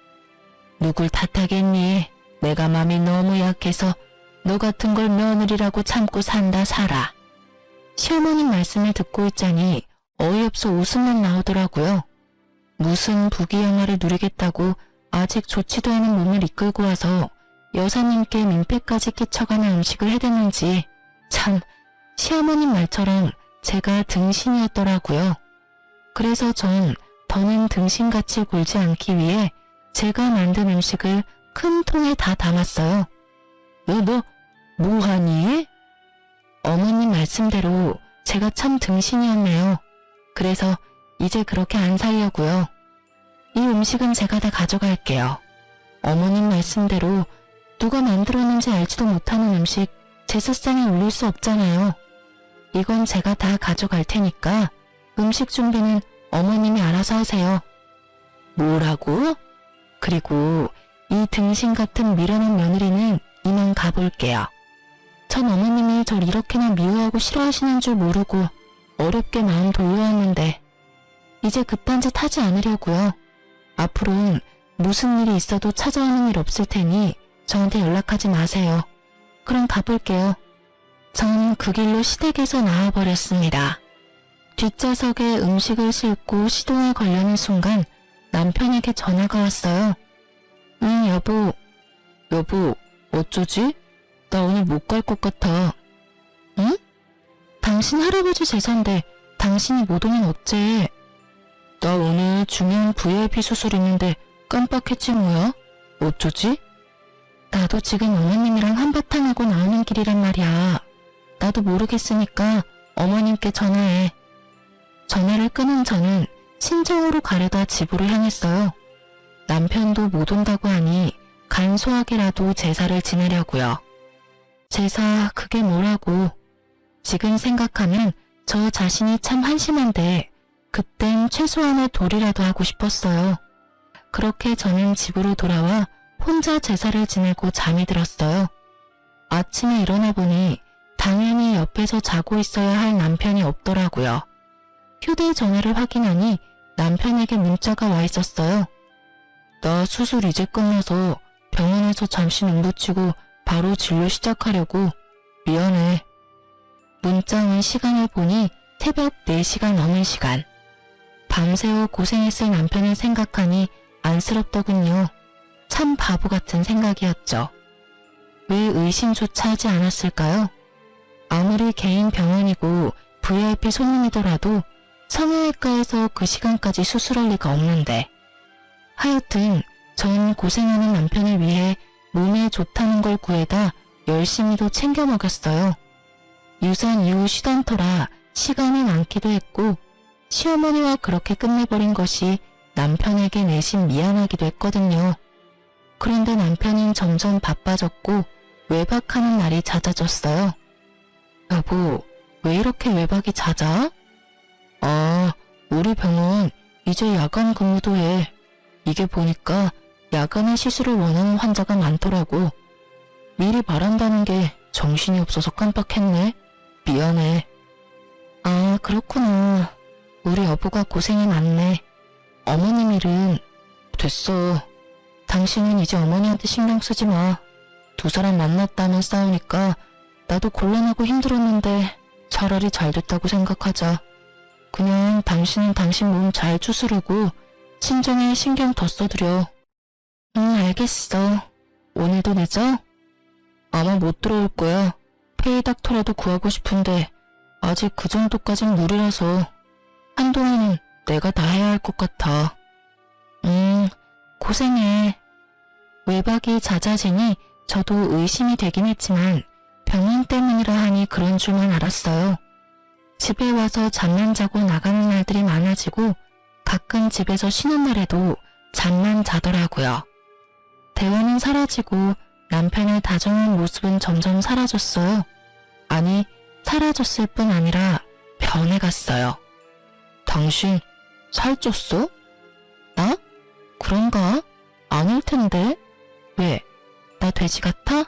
누굴 탓하겠니? 내가 맘이 너무 약해서 너 같은 걸 며느리라고 참고 산다 살아. 시어머님 말씀을 듣고 있자니 어이없어 웃음만 나오더라고요. 무슨 부귀영화를 누리겠다고 아직 좋지도 않은 몸을 이끌고 와서 여사님께 민폐까지 끼쳐가는 음식을 해댔는지 참 시어머님 말처럼 제가 등신이었더라고요. 그래서 전 더는 등신같이 굴지 않기 위해 제가 만든 음식을 큰 통에 다 담았어요. 너 뭐하니? 어머님 말씀대로 제가 참 등신이었네요. 그래서 이제 그렇게 안 살려고요. 이 음식은 제가 다 가져갈게요. 어머님 말씀대로 누가 만들었는지 알지도 못하는 음식 제사상에 올릴 수 없잖아요. 이건 제가 다 가져갈 테니까 음식 준비는 어머님이 알아서 하세요. 뭐라고? 그리고 이 등신 같은 미련한 며느리는 이만 가볼게요. 전 어머님이 절 이렇게나 미워하고 싫어하시는 줄 모르고 어렵게 마음 돌려왔는데 이제 그딴 짓 하지 않으려고요. 앞으로는 무슨 일이 있어도 찾아오는 일 없을 테니 저한테 연락하지 마세요. 그럼 가볼게요. 저는 그 길로 시댁에서 나와버렸습니다. 뒷좌석에 음식을 싣고 시동을 걸려는 순간 남편에게 전화가 왔어요. 응, 여보. 여보, 어쩌지? 나 오늘 못 갈 것 같아. 응? 당신 할아버지 제사인데 당신이 못 오면 어째? 나 오늘 중요한 VIP 수술 있는데 깜빡했지 뭐야? 어쩌지? 나도 지금 어머님이랑 한바탕 하고 나오는 길이란 말이야. 나도 모르겠으니까 어머님께 전화해. 전화를 끊은 저는 친정으로 가려다 집으로 향했어요. 남편도 못 온다고 하니 간소하게라도 제사를 지내려고요. 제사 그게 뭐라고. 지금 생각하면 저 자신이 참 한심한데 그땐 최소한의 도리라도 하고 싶었어요. 그렇게 저는 집으로 돌아와 혼자 제사를 지내고 잠이 들었어요. 아침에 일어나 보니 당연히 옆에서 자고 있어야 할 남편이 없더라고요. 휴대전화를 확인하니 남편에게 문자가 와 있었어요. 나 수술 이제 끝나서 병원에서 잠시 눈 붙이고 바로 진료 시작하려고. 미안해. 문자 온 시간을 보니 새벽 4시가 넘은 시간. 밤새워 고생했을 남편을 생각하니 안쓰럽더군요. 참 바보 같은 생각이었죠. 왜 의심조차 하지 않았을까요? 아무리 개인 병원이고 VIP 손님이더라도 성형외과에서 그 시간까지 수술할 리가 없는데. 하여튼 전 고생하는 남편을 위해 몸에 좋다는 걸 구해다 열심히도 챙겨 먹였어요. 유산 이후 쉬던 터라 시간이 많기도 했고 시어머니와 그렇게 끝내버린 것이 남편에게 내심 미안하기도 했거든요. 그런데 남편은 점점 바빠졌고 외박하는 날이 잦아졌어요. 여보, 왜 이렇게 외박이 잦아? 아, 우리 병원 이제 야간 근무도 해. 이게 보니까 야간에 시술을 원하는 환자가 많더라고. 미리 말한다는 게 정신이 없어서 깜빡했네. 미안해. 아, 그렇구나. 우리 여보가 고생이 많네. 어머님 일은 됐어. 당신은 이제 어머니한테 신경 쓰지 마. 두 사람 만났다면 싸우니까 나도 곤란하고 힘들었는데 차라리 잘 됐다고 생각하자. 그냥 당신은 당신 몸 잘 추스르고 친정에 신경 더 써드려. 알겠어. 오늘도 늦어? 아마 못 들어올 거야. 페이닥터라도 구하고 싶은데 아직 그 정도까진 무리라서 한동안은 내가 다 해야 할 것 같아. 고생해. 외박이 잦아지니 저도 의심이 되긴 했지만 병원 때문이라 하니 그런 줄만 알았어요. 집에 와서 잠만 자고 나가는 날들이 많아지고 가끔 집에서 쉬는 날에도 잠만 자더라고요. 대화는 사라지고 남편의 다정한 모습은 점점 사라졌어요. 아니, 사라졌을 뿐 아니라 변해갔어요. 당신 살쪘어? 나? 그런가? 아닐 텐데. 왜? 나 돼지 같아?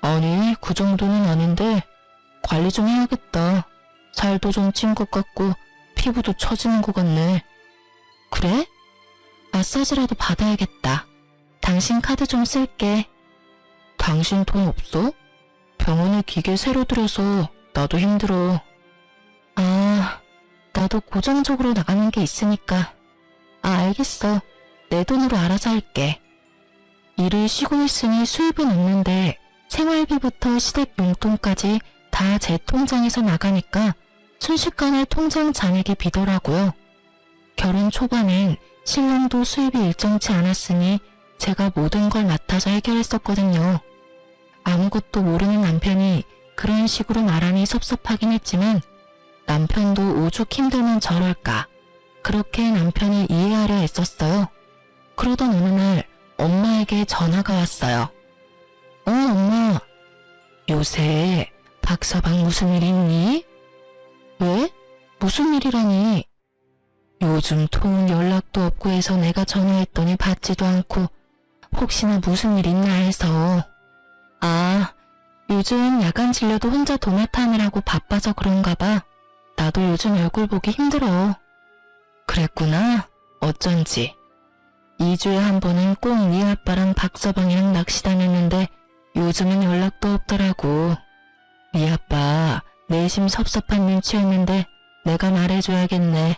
아니, 그 정도는 아닌데 관리 좀 해야겠다. 살도 좀 찐 것 같고 피부도 처지는 것 같네. 그래? 마사지라도 받아야겠다. 당신 카드 좀 쓸게. 당신 돈 없어? 병원에 기계 새로 들여서 나도 힘들어. 아, 나도 고정적으로 나가는 게 있으니까. 아, 알겠어. 내 돈으로 알아서 할게. 일을 쉬고 있으니 수입은 없는데 생활비부터 시댁 용돈까지 다 제 통장에서 나가니까 순식간에 통장 잔액이 비더라고요. 결혼 초반엔 신랑도 수입이 일정치 않았으니 제가 모든 걸 맡아서 해결했었거든요. 아무것도 모르는 남편이 그런 식으로 말하니 섭섭하긴 했지만 남편도 오죽 힘들면 저럴까. 그렇게 남편을 이해하려 했었어요. 그러던 어느 날 엄마에게 전화가 왔어요. 엄마. 요새 박서방 무슨 일 있니? 왜? 무슨 일이라니? 요즘 통 연락도 없고 해서 내가 전화했더니 받지도 않고 혹시나 무슨 일 있나 해서. 아, 요즘 야간 진료도 혼자 도맡아 하느라고 바빠서 그런가 봐. 나도 요즘 얼굴 보기 힘들어. 그랬구나. 어쩐지. 2주에 한 번은 꼭 네 아빠랑 박서방이랑 낚시 다녔는데 요즘은 연락도 없더라고. 네 아빠 내심 섭섭한 눈치였는데 내가 말해줘야겠네.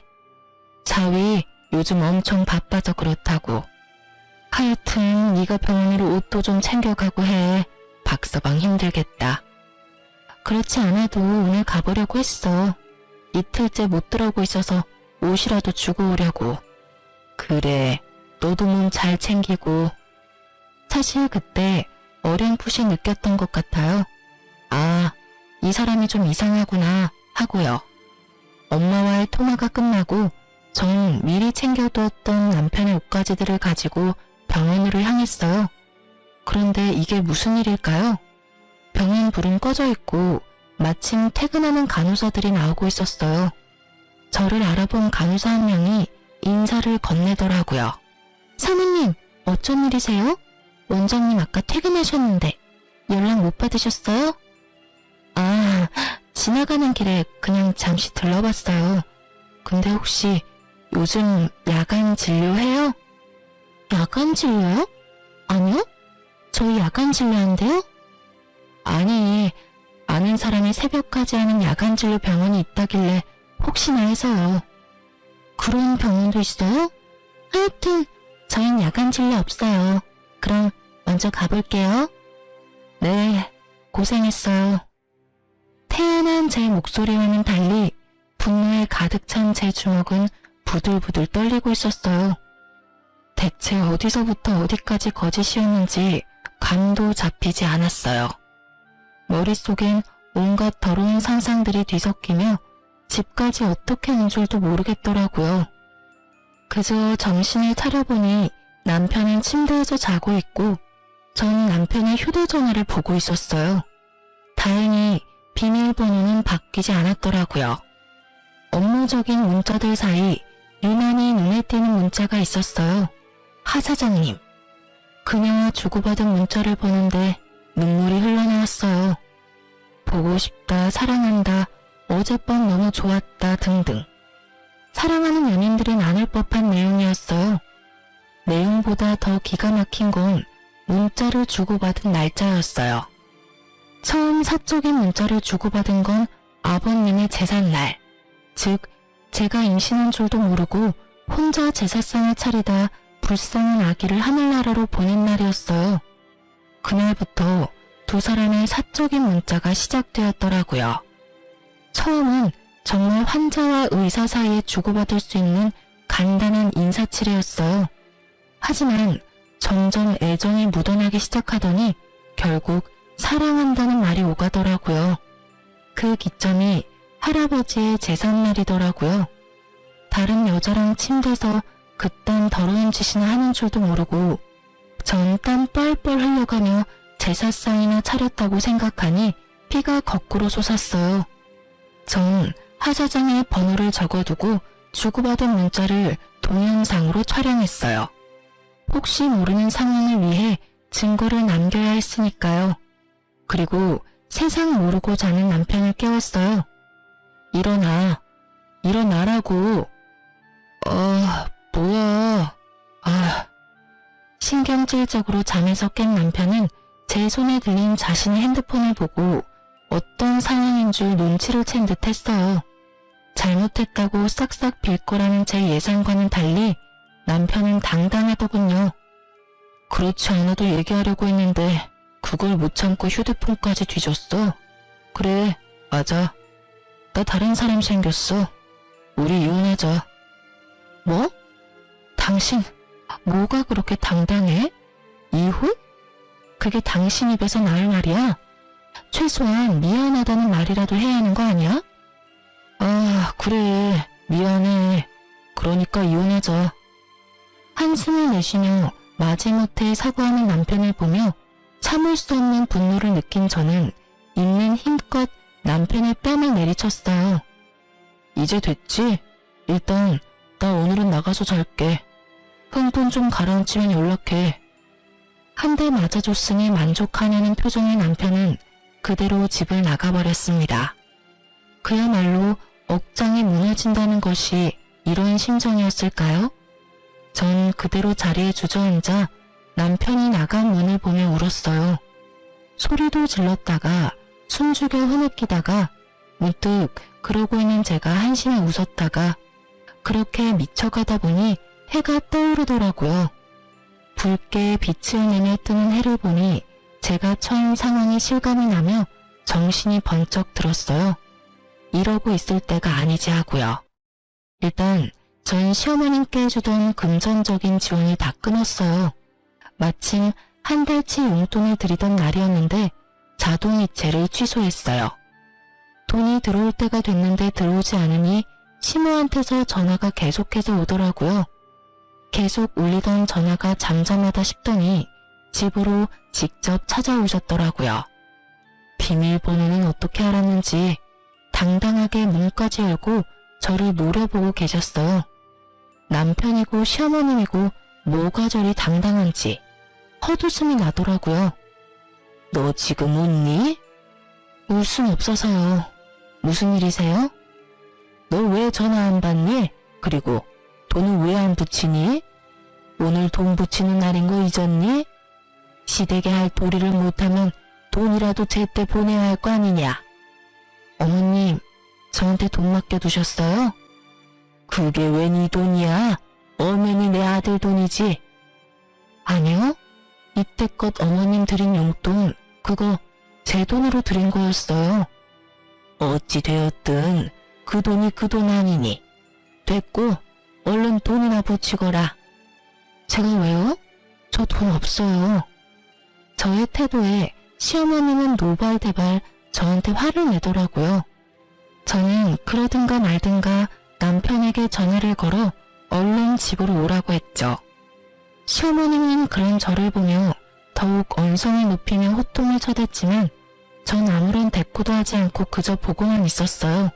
자위 요즘 엄청 바빠서 그렇다고. 하여튼 네가 병원으로 옷도 좀 챙겨가고 해. 박서방 힘들겠다. 그렇지 않아도 오늘 가보려고 했어. 이틀째 못 들어오고 있어서 옷이라도 주고 오려고. 그래, 너도 몸 잘 챙기고. 사실 그때 어렴풋이 느꼈던 것 같아요. 아, 이 사람이 좀 이상하구나 하고요. 엄마와의 통화가 끝나고 전 미리 챙겨두었던 남편의 옷가지들을 가지고 병원으로 향했어요. 그런데 이게 무슨 일일까요? 병원 불은 꺼져 있고 마침 퇴근하는 간호사들이 나오고 있었어요. 저를 알아본 간호사 한 명이 인사를 건네더라고요. 사모님, 어쩐 일이세요? 원장님 아까 퇴근하셨는데 연락 못 받으셨어요? 아, 지나가는 길에 그냥 잠시 들러봤어요. 근데 혹시 요즘 야간 진료해요? 야간 진료요? 아니요? 저희 야간 진료한대요? 아니, 아는 사람이 새벽까지 하는 야간 진료 병원이 있다길래 혹시나 해서요. 그런 병원도 있어요? 하여튼 저흰 야간 진료 없어요. 그럼 먼저 가볼게요. 네, 고생했어요. 태연한 제 목소리와는 달리 분노에 가득 찬 제 주먹은 부들부들 떨리고 있었어요. 대체 어디서부터 어디까지 거짓이었는지 감도 잡히지 않았어요. 머릿속엔 온갖 더러운 상상들이 뒤섞이며 집까지 어떻게 온 줄도 모르겠더라고요. 그저 정신을 차려보니 남편은 침대에서 자고 있고 전 남편의 휴대전화를 보고 있었어요. 다행히 비밀번호는 바뀌지 않았더라고요. 업무적인 문자들 사이 유난히 눈에 띄는 문자가 있었어요. 하 사장님. 그녀와 주고받은 문자를 보는데 눈물이 흘러나왔어요. 보고 싶다, 사랑한다, 어젯밤 너무 좋았다 등등. 사랑하는 연인들이 나눌 법한 내용이었어요. 내용보다 더 기가 막힌 건 문자를 주고받은 날짜였어요. 처음 사적인 문자를 주고받은 건 아버님의 제삿날, 즉 제가 임신한 줄도 모르고 혼자 제사상을 차리다 불쌍한 아기를 하늘나라로 보낸 날이었어요. 그날부터 두 사람의 사적인 문자가 시작되었더라고요. 처음은 정말 환자와 의사 사이에 주고받을 수 있는 간단한 인사치레였어요. 하지만 점점 애정이 묻어나기 시작하더니 결국 사랑한다는 말이 오가더라고요. 그 기점이 할아버지의 제삿날이더라고요. 다른 여자랑 침대에서 그딴 더러운 짓이나 하는 줄도 모르고 전 땀 뻘뻘 흘려가며 제사상이나 차렸다고 생각하니 피가 거꾸로 솟았어요. 전 하 사장의 번호를 적어두고 주고받은 문자를 동영상으로 촬영했어요. 혹시 모르는 상황을 위해 증거를 남겨야 했으니까요. 그리고 세상 모르고 자는 남편을 깨웠어요. 일어나. 일어나라고. 뭐야. 신경질적으로 잠에서 깬 남편은 제 손에 들린 자신의 핸드폰을 보고 어떤 상황인 줄 눈치를 챈 듯 했어요. 잘못했다고 싹싹 빌 거라는 제 예상과는 달리 남편은 당당하더군요. 그렇지 않아도 얘기하려고 했는데 그걸 못 참고 휴대폰까지 뒤졌어. 그래, 맞아. 나 다른 사람 생겼어. 우리 이혼하자. 뭐? 당신 뭐가 그렇게 당당해? 이혼? 그게 당신 입에서 나올 말이야? 최소한 미안하다는 말이라도 해야 하는 거 아니야? 그래. 미안해. 그러니까 이혼하자. 한숨을 내쉬며 마지못해 사과하는 남편을 보며 참을 수 없는 분노를 느낀 저는 있는 힘껏 남편의 뺨을 내리쳤어요. 이제 됐지? 일단 나 오늘은 나가서 잘게. 흥분 좀 가라앉히면 연락해. 한 대 맞아줬으니 만족하냐는 표정의 남편은 그대로 집을 나가버렸습니다. 그야말로 억장이 무너진다는 것이 이런 심정이었을까요? 전 그대로 자리에 주저앉아 남편이 나간 문을 보며 울었어요. 소리도 질렀다가 숨죽여 흐느끼다가 문득 그러고 있는 제가 한심히 웃었다가 그렇게 미쳐가다 보니 해가 떠오르더라고요. 붉게 빛을 내며 뜨는 해를 보니 제가 처한 상황이 실감이 나며 정신이 번쩍 들었어요. 이러고 있을 때가 아니지 하고요. 일단 전 시어머님께 해주던 금전적인 지원을 다 끊었어요. 마침 한 달치 용돈을 드리던 날이었는데 자동이체를 취소했어요. 돈이 들어올 때가 됐는데 들어오지 않으니 시모한테서 전화가 계속해서 오더라고요. 계속 울리던 전화가 잠잠하다 싶더니 집으로 직접 찾아오셨더라고요. 비밀번호는 어떻게 알았는지 당당하게 문까지 열고 저를 노려보고 계셨어요. 남편이고 시어머님이고 뭐가 저리 당당한지 헛웃음이 나더라고요. 너 지금 웃니? 울 순 없어서요. 무슨 일이세요? 너 왜 전화 안 받니? 그리고 돈을 왜 안 붙이니? 오늘 돈 붙이는 날인 거 잊었니? 시댁에 할 도리를 못하면 돈이라도 제때 보내야 할 거 아니냐? 어머님, 저한테 돈 맡겨두셨어요? 그게 왜 네 돈이야? 엄연히 내 아들 돈이지. 아니요. 이때껏 어머님 드린 용돈, 그거 제 돈으로 드린 거였어요. 어찌 되었든 그 돈이 그 돈 아니니. 됐고 얼른 돈이나 붙이거라. 제가 왜요? 저 돈 없어요. 저의 태도에 시어머님은 노발대발 저한테 화를 내더라고요. 저는 그러든가 말든가 남편에게 전화를 걸어 얼른 집으로 오라고 했죠. 시어머님은 그런 저를 보며 더욱 언성을 높이며 호통을 쳐댔지만 전 아무런 대꾸도 하지 않고 그저 보고만 있었어요.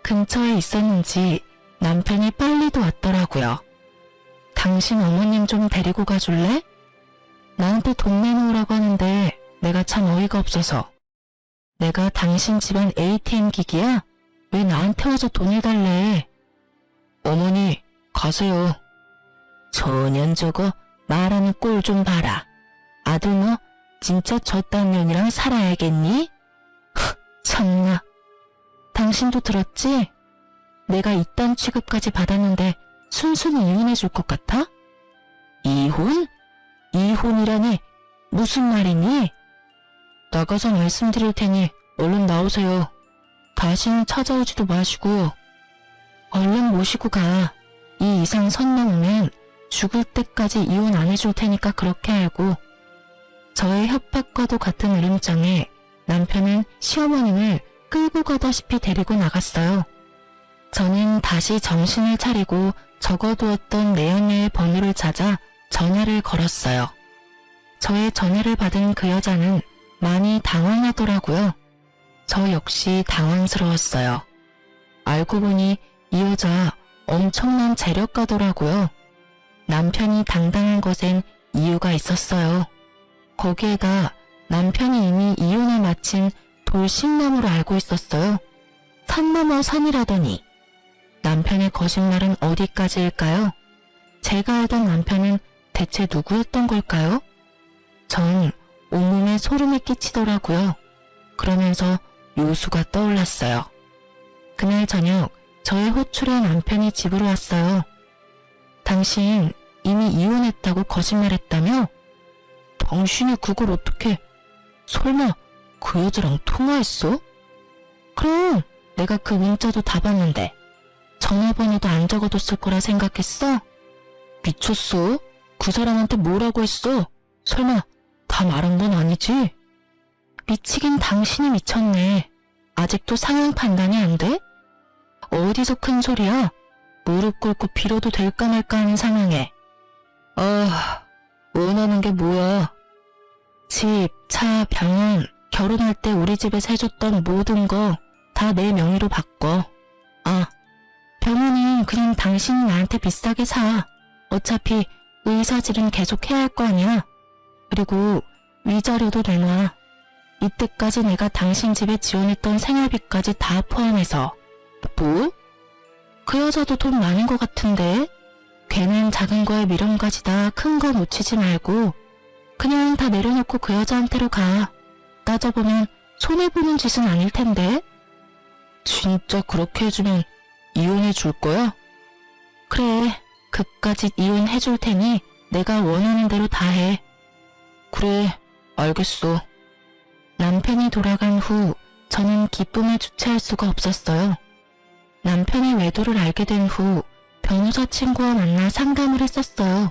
근처에 있었는지 남편이 빨리도 왔더라고요. 당신 어머님 좀 데리고 가줄래? 나한테 돈 내놓으라고 하는데 내가 참 어이가 없어서. 내가 당신 집안 ATM 기기야? 왜 나한테 와서 돈을 달래? 어머니, 가세요. 저년 저거 말하는 꼴 좀 봐라. 아들 너 진짜 저딴 년이랑 살아야겠니? 참나. 당신도 들었지? 내가 이딴 취급까지 받았는데 순순히 이혼해 줄 것 같아? 이혼? 이혼이라니 무슨 말이니? 나가서 말씀드릴 테니 얼른 나오세요. 다시는 찾아오지도 마시고요. 얼른 모시고 가. 이 이상 선 넘으면 죽을 때까지 이혼 안 해줄 테니까 그렇게 알고. 저의 협박과도 같은 으름장에 남편은 시어머님을 끌고 가다시피 데리고 나갔어요. 저는 다시 정신을 차리고 적어두었던 내연녀의 번호를 찾아 전화를 걸었어요. 저의 전화를 받은 그 여자는 많이 당황하더라고요. 저 역시 당황스러웠어요. 알고 보니 이 여자 엄청난 재력가더라고요. 남편이 당당한 것엔 이유가 있었어요. 거기에다 남편이 이미 이혼을 마친 돌싱남으로 알고 있었어요. 산 넘어 산이라더니. 남편의 거짓말은 어디까지일까요? 제가 알던 남편은 대체 누구였던 걸까요? 전 온몸에 소름이 끼치더라고요. 그러면서 요수가 떠올랐어요. 그날 저녁 저의 호출에 남편이 집으로 왔어요. 당신 이미 이혼했다고 거짓말했다며? 당신이 그걸 어떻게... 설마 그 여자랑 통화했어? 그럼 내가 그 문자도 다 봤는데 전화번호도 안 적어뒀을 거라 생각했어? 미쳤어? 그 사람한테 뭐라고 했어? 설마 다 말한 건 아니지? 미치긴 당신이 미쳤네. 아직도 상황 판단이 안 돼? 어디서 큰 소리야? 무릎 꿇고 빌어도 될까 말까 하는 상황에. 원하는 게 뭐야? 집, 차, 병원, 결혼할 때 우리 집에서 해줬던 모든 거 다 내 명의로 바꿔. 병원은 그냥 당신이 나한테 비싸게 사. 어차피 의사질은 계속 해야 할 거 아니야. 그리고 위자료도 내놔. 이때까지 내가 당신 집에 지원했던 생활비까지 다 포함해서. 뭐? 그 여자도 돈 많은 것 같은데? 괜한 작은 거에 미련 가지다 큰 거 놓치지 말고 그냥 다 내려놓고 그 여자한테로 가. 따져보면 손해보는 짓은 아닐 텐데. 진짜 그렇게 해주면 이혼해 줄 거야? 그래, 그까짓 이혼해 줄 테니 내가 원하는 대로 다 해. 그래, 알겠어. 남편이 돌아간 후 저는 기쁨을 주체할 수가 없었어요. 남편의 외도를 알게 된 후 변호사 친구와 만나 상담을 했었어요.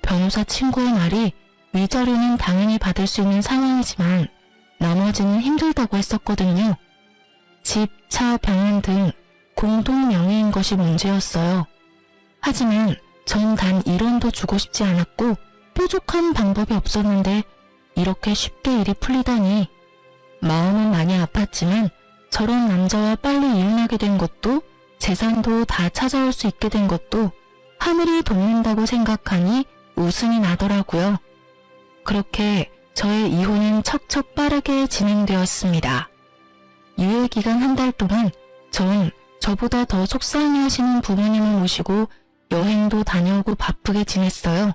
변호사 친구의 말이 위자료는 당연히 받을 수 있는 상황이지만 나머지는 힘들다고 했었거든요. 집, 차, 병원 등 공동 명의인 것이 문제였어요. 하지만 전 단 1원도 주고 싶지 않았고 뾰족한 방법이 없었는데 이렇게 쉽게 일이 풀리다니. 마음은 많이 아팠지만 저런 남자와 빨리 이혼하게 된 것도 재산도 다 찾아올 수 있게 된 것도 하늘이 돕는다고 생각하니 웃음이 나더라고요. 그렇게 저의 이혼은 척척 빠르게 진행되었습니다. 유예기간 한 달 동안 전 저보다 더 속상해하시는 부모님을 모시고 여행도 다녀오고 바쁘게 지냈어요.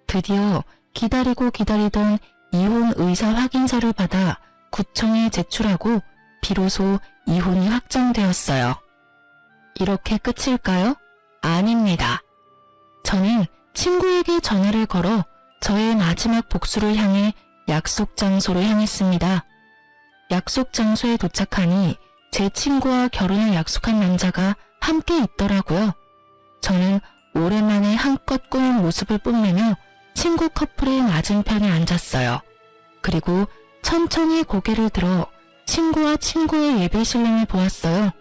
드디어 기다리고 기다리던 이혼 의사 확인서를 받아 구청에 제출하고 비로소 이혼이 확정되었어요. 이렇게 끝일까요? 아닙니다. 저는 친구에게 전화를 걸어 저의 마지막 복수를 향해 약속 장소로 향했습니다. 약속 장소에 도착하니 제 친구와 결혼을 약속한 남자가 함께 있더라고요. 저는 오랜만에 한껏 꾸민 모습을 뽐내며 친구 커플의 맞은편에 앉았어요. 그리고 천천히 고개를 들어 친구와 친구의 예비 신랑을 보았어요.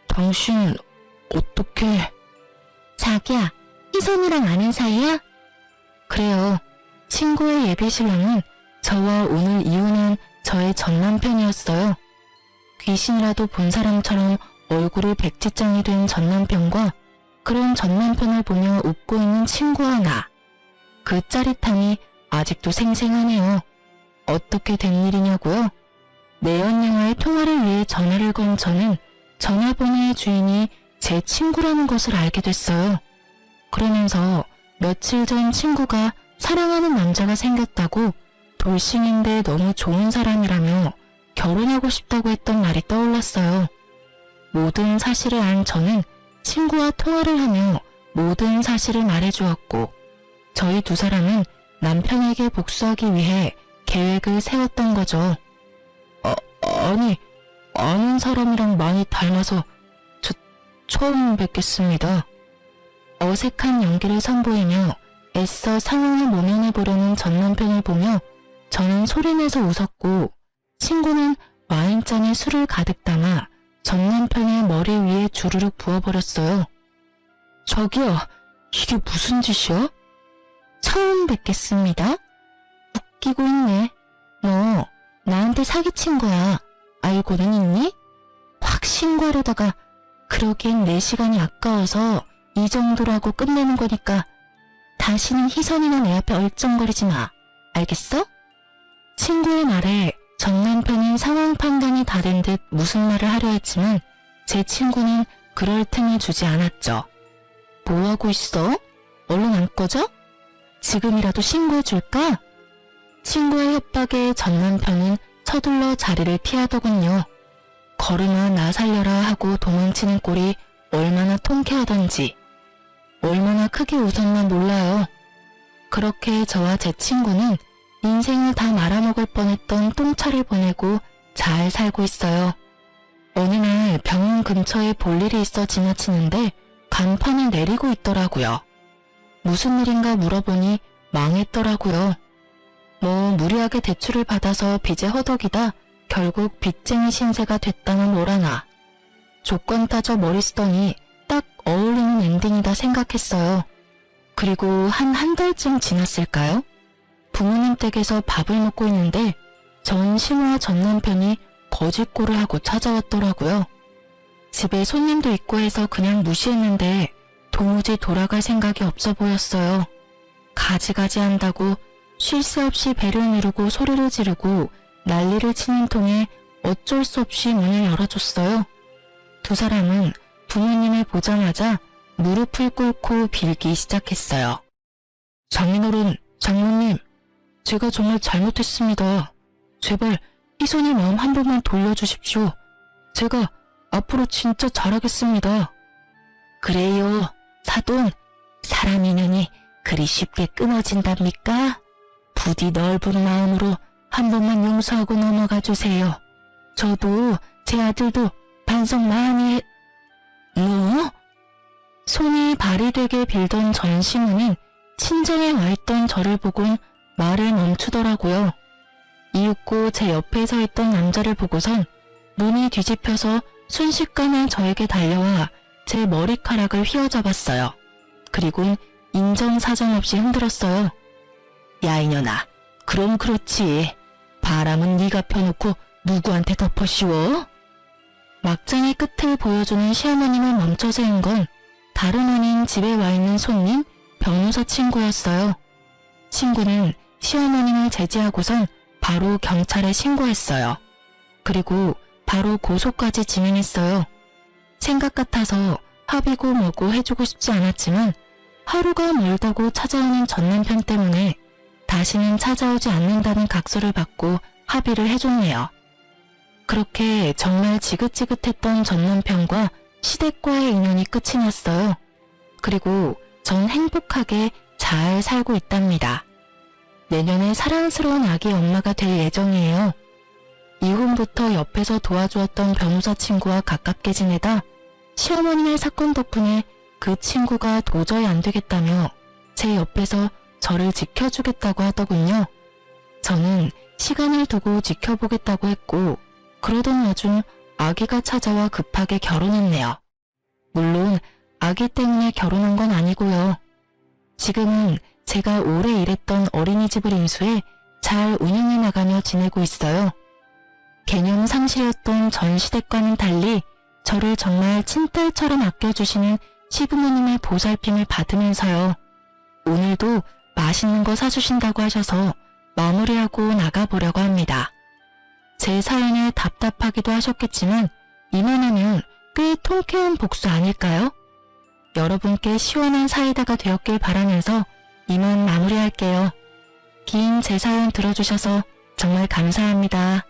당신 어떻게... 자기야, 희선이랑 아는 사이야? 그래요. 친구의 예비 신랑은 저와 오늘 이혼한 저의 전 남편이었어요. 귀신이라도 본 사람처럼 얼굴이 백지장이 된 전 남편과 그런 전 남편을 보며 웃고 있는 친구와 나. 그 짜릿함이 아직도 생생하네요. 어떻게 된 일이냐고요? 내연 영화의 통화를 위해 전화를 건 저는 전화번호의 주인이 제 친구라는 것을 알게 됐어요. 그러면서 며칠 전 친구가 사랑하는 남자가 생겼다고 돌싱인데 너무 좋은 사람이라며 결혼하고 싶다고 했던 말이 떠올랐어요. 모든 사실을 안 저는 친구와 통화를 하며 모든 사실을 말해주었고 저희 두 사람은 남편에게 복수하기 위해 계획을 세웠던 거죠. 아니, 아는 사람이랑 많이 닮아서 처음 뵙겠습니다. 어색한 연기를 선보이며 애써 상황을 모면해보려는 전 남편을 보며 저는 소리내서 웃었고 친구는 와인잔에 술을 가득 담아 전 남편의 머리 위에 주르륵 부어버렸어요. 자기야, 이게 무슨 짓이야? 처음 뵙겠습니다. 웃기고 있네. 너 나한테 사기친 거야. 알고는 있니? 확 신고하려다가 그러기엔 내 시간이 아까워서 이 정도라고 끝내는 거니까 다시는 희선이나 내 앞에 얼쩡거리지 마. 알겠어? 친구의 말에 전 남편이 상황 판단이 다른 듯 무슨 말을 하려 했지만 제 친구는 그럴 틈을 주지 않았죠. 뭐하고 있어? 얼른 안 꺼져? 지금이라도 신고해줄까? 친구의 협박에 전 남편은 서둘러 자리를 피하더군요. 걸음아 나 살려라 하고 도망치는 꼴이 얼마나 통쾌하던지 얼마나 크게 웃었나 몰라요. 그렇게 저와 제 친구는 인생을 다 말아먹을 뻔했던 똥차를 보내고 잘 살고 있어요. 어느 날 병원 근처에 볼 일이 있어 지나치는데 간판을 내리고 있더라고요. 무슨 일인가 물어보니 망했더라고요. 뭐 무리하게 대출을 받아서 빚에 허덕이다 결국 빚쟁이 신세가 됐다는 뭐라나. 조건 따져 머리 쓰더니 딱 어울리는 엔딩이다 생각했어요. 그리고 한 달쯤 지났을까요? 부모님 댁에서 밥을 먹고 있는데 전 신우와 전 남편이 거짓골을 하고 찾아왔더라고요. 집에 손님도 있고 해서 그냥 무시했는데 도무지 돌아갈 생각이 없어 보였어요. 가지가지 한다고 쉴 새 없이 배를 누르고 소리를 지르고 난리를 치는 통에 어쩔 수 없이 문을 열어줬어요. 두 사람은 부모님을 보자마자 무릎을 꿇고 빌기 시작했어요. 장인어른, 장모님, 제가 정말 잘못했습니다. 제발 희선이 마음 한 번만 돌려주십시오. 제가 앞으로 진짜 잘하겠습니다. 그래요, 사돈. 사람 인연이 그리 쉽게 끊어진답니까? 부디 넓은 마음으로 한 번만 용서하고 넘어가 주세요. 저도 제 아들도 반성 많이 뭐? 손이 발이 되게 빌던 전시문은 친정에 와 있던 저를 보곤 말을 멈추더라고요. 이윽고 제 옆에 서 있던 남자를 보고선 눈이 뒤집혀서 순식간에 저에게 달려와 제 머리카락을 휘어잡았어요. 그리곤 인정사정 없이 흔들었어요. 야 이년아, 그럼 그렇지. 바람은 네가 펴놓고 누구한테 덮어 씌워? 막장의 끝을 보여주는 시어머님을 멈춰 세운 건 다름 아닌 집에 와 있는 손님 변호사 친구였어요. 친구는 시어머님을 제지하고선 바로 경찰에 신고했어요. 그리고 바로 고소까지 진행했어요. 생각 같아서 합의고 뭐고 해주고 싶지 않았지만 하루가 멀다고 찾아오는 전남편 때문에 다시는 찾아오지 않는다는 각서를 받고 합의를 해줬네요. 그렇게 정말 지긋지긋했던 전남편과 시댁과의 인연이 끝이 났어요. 그리고 전 행복하게 잘 살고 있답니다. 내년에 사랑스러운 아기 엄마가 될 예정이에요. 이혼부터 옆에서 도와주었던 변호사 친구와 가깝게 지내다 시어머니의 사건 덕분에 그 친구가 도저히 안 되겠다며 제 옆에서 저를 지켜주겠다고 하더군요. 저는 시간을 두고 지켜보겠다고 했고 그러던 와중 아기가 찾아와 급하게 결혼했네요. 물론 아기 때문에 결혼한 건 아니고요. 지금은 제가 오래 일했던 어린이집을 인수해 잘 운영해 나가며 지내고 있어요. 개념 상실이었던 전 시댁과는 달리 저를 정말 친딸처럼 아껴주시는 시부모님의 보살핌을 받으면서요. 오늘도 맛있는 거 사주신다고 하셔서 마무리하고 나가보려고 합니다. 제 사연에 답답하기도 하셨겠지만 이만하면 꽤 통쾌한 복수 아닐까요? 여러분께 시원한 사이다가 되었길 바라면서 이만 마무리할게요. 긴 제 사연 들어주셔서 정말 감사합니다.